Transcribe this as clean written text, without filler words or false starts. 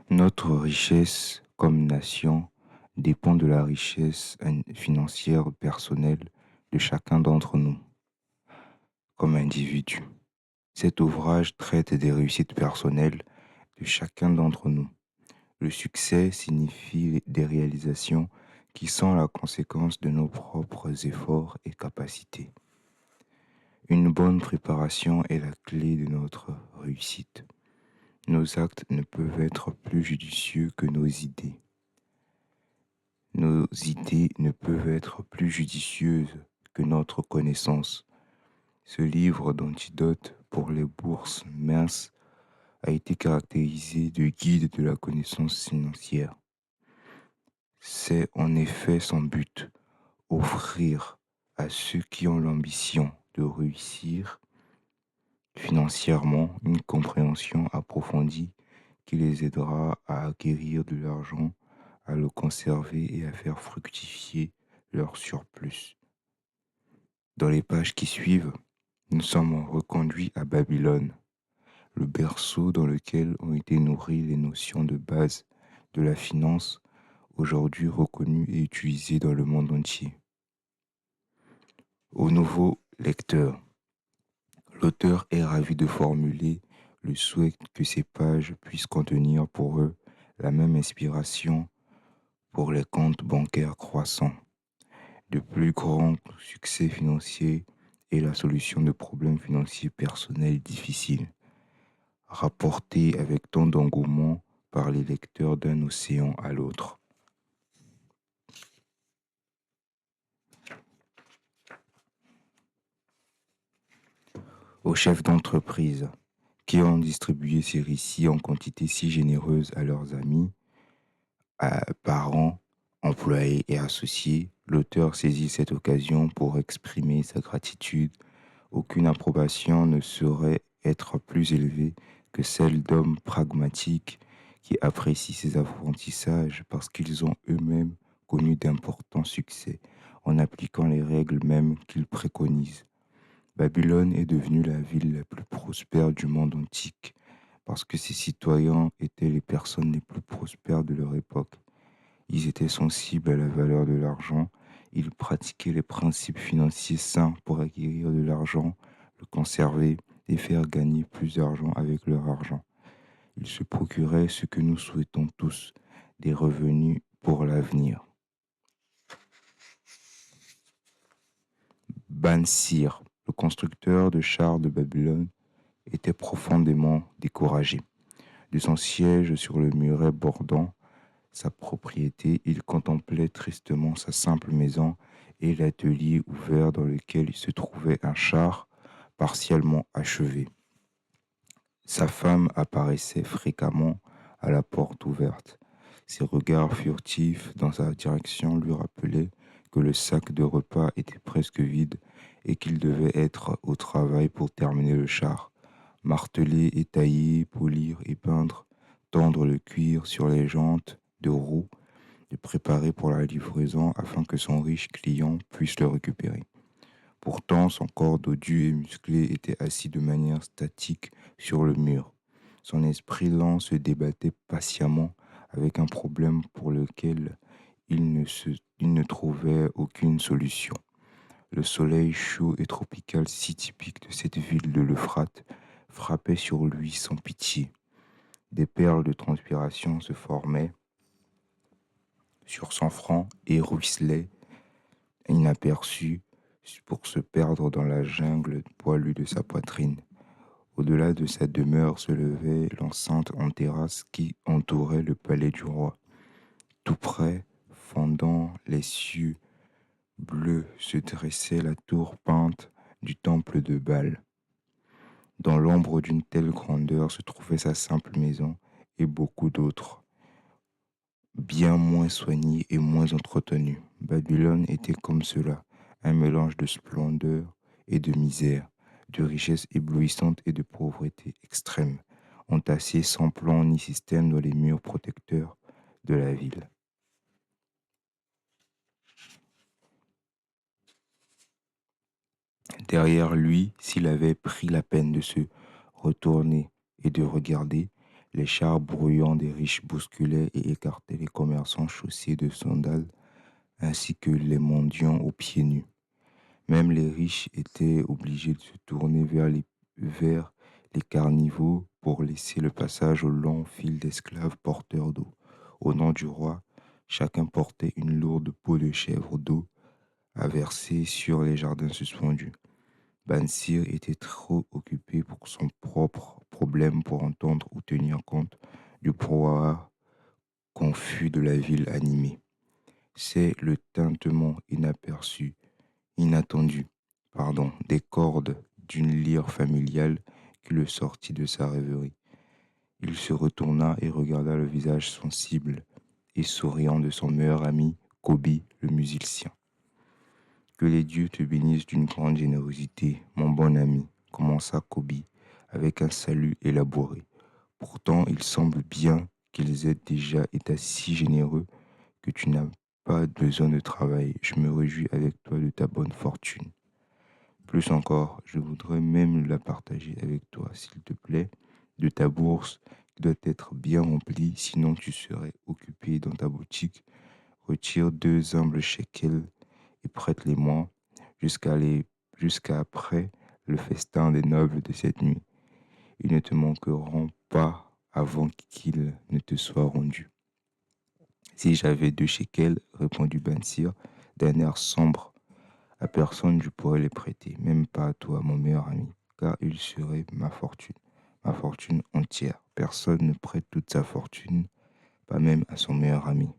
Notre richesse comme nation dépend de la richesse financière personnelle de chacun d'entre nous comme individu. Cet ouvrage traite des réussites personnelles de chacun d'entre nous. Le succès signifie des réalisations qui sont la conséquence de nos propres efforts et capacités. Une bonne préparation est la clé de notre réussite. Nos actes ne peuvent être plus judicieux que nos idées. Nos idées ne peuvent être plus judicieuses que notre connaissance. Ce livre d'antidote pour les bourses minces a été caractérisé de guide de la connaissance financière. C'est en effet son but, offrir à ceux qui ont l'ambition de réussir financièrement une compréhension approfondie qui les aidera à acquérir de l'argent, à le conserver et à faire fructifier leur surplus. Dans les pages qui suivent, nous sommes reconduits à Babylone, le berceau dans lequel ont été nourries les notions de base de la finance, aujourd'hui reconnues et utilisées dans le monde entier. Aux nouveaux lecteurs, l'auteur est ravi de formuler le souhait que ces pages puissent contenir pour eux la même inspiration pour les comptes bancaires croissants, de plus grands succès financiers et la solution de problèmes financiers personnels difficiles, rapportés avec tant d'engouement par les lecteurs d'un océan à l'autre. Aux chefs d'entreprise qui ont distribué ces récits en quantité si généreuse à leurs amis, parents, employés et associés, l'auteur saisit cette occasion pour exprimer sa gratitude. Aucune approbation ne saurait être plus élevée que celle d'hommes pragmatiques qui apprécient ces apprentissages parce qu'ils ont eux-mêmes connu d'importants succès en appliquant les règles mêmes qu'ils préconisent. Babylone est devenue la ville la plus prospère du monde antique parce que ses citoyens étaient les personnes les plus prospères de leur époque. Ils étaient sensibles à la valeur de l'argent, ils pratiquaient les principes financiers sains pour acquérir de l'argent, le conserver et faire gagner plus d'argent avec leur argent. Ils se procuraient ce que nous souhaitons tous, des revenus pour l'avenir. Bansir, le constructeur de chars de Babylone, était profondément découragé. De son siège sur le muret bordant sa propriété, il contemplait tristement sa simple maison et l'atelier ouvert dans lequel il se trouvait un char partiellement achevé. Sa femme apparaissait fréquemment à la porte ouverte. Ses regards furtifs dans sa direction lui rappelaient que le sac de repas était presque vide et qu'il devait être au travail pour terminer le char, marteler et tailler, polir et peindre, tendre le cuir sur les jantes de roue, le préparer pour la livraison afin que son riche client puisse le récupérer. Pourtant, son corps dodu et musclé était assis de manière statique sur le mur. Son esprit lent se débattait patiemment avec un problème pour lequel il ne trouvait aucune solution. Le soleil chaud et tropical si typique de cette ville de l'Euphrate frappait sur lui sans pitié. Des perles de transpiration se formaient sur son front et ruisselaient inaperçues pour se perdre dans la jungle poilue de sa poitrine. Au-delà de sa demeure se levait l'enceinte en terrasse qui entourait le palais du roi. Tout près, fendant les cieux bleus, se dressait la tour peinte du temple de Baal. Dans l'ombre d'une telle grandeur se trouvait sa simple maison et beaucoup d'autres, bien moins soignées et moins entretenues. Babylone était comme cela, un mélange de splendeur et de misère, de richesse éblouissante et de pauvreté extrême, entassés sans plan ni système dans les murs protecteurs de la ville. Derrière lui, s'il avait pris la peine de se retourner et de regarder, Les chars bruyants des riches bousculaient et écartaient les commerçants chaussés de sandales, ainsi que les mendiants aux pieds nus. Même les riches étaient obligés de se tourner vers les carnivaux pour laisser le passage au long fil d'esclaves porteurs d'eau. Au nom du roi, chacun portait une lourde peau de chèvre d'eau à verser sur les jardins suspendus. Bansir était trop occupé pour son propre problème pour entendre ou tenir compte du brouhaha confus de la ville animée. C'est le tintement inattendu, des cordes d'une lyre familiale qui le sortit de sa rêverie. Il se retourna et regarda le visage sensible et souriant de son meilleur ami, Kobi, le musicien. Que les dieux te bénissent d'une grande générosité, mon bon ami, commença Kobi avec un salut élaboré. Pourtant, il semble bien qu'ils aient déjà été si généreux que tu n'as pas besoin de travail. Je me réjouis avec toi de ta bonne fortune. Plus encore, je voudrais même la partager avec toi, s'il te plaît, de ta bourse qui doit être bien remplie, sinon tu serais occupé dans ta boutique. Retire 2 humbles shekels et prête-les-moi jusqu'à après le festin des nobles de cette nuit. Ils ne te manqueront pas avant qu'ils ne te soient rendus. Si j'avais 2 shekels, répondit Bansir d'un air sombre, à personne je pourrais les prêter, même pas à toi, mon meilleur ami, car il serait ma fortune entière. Personne ne prête toute sa fortune, pas même à son meilleur ami.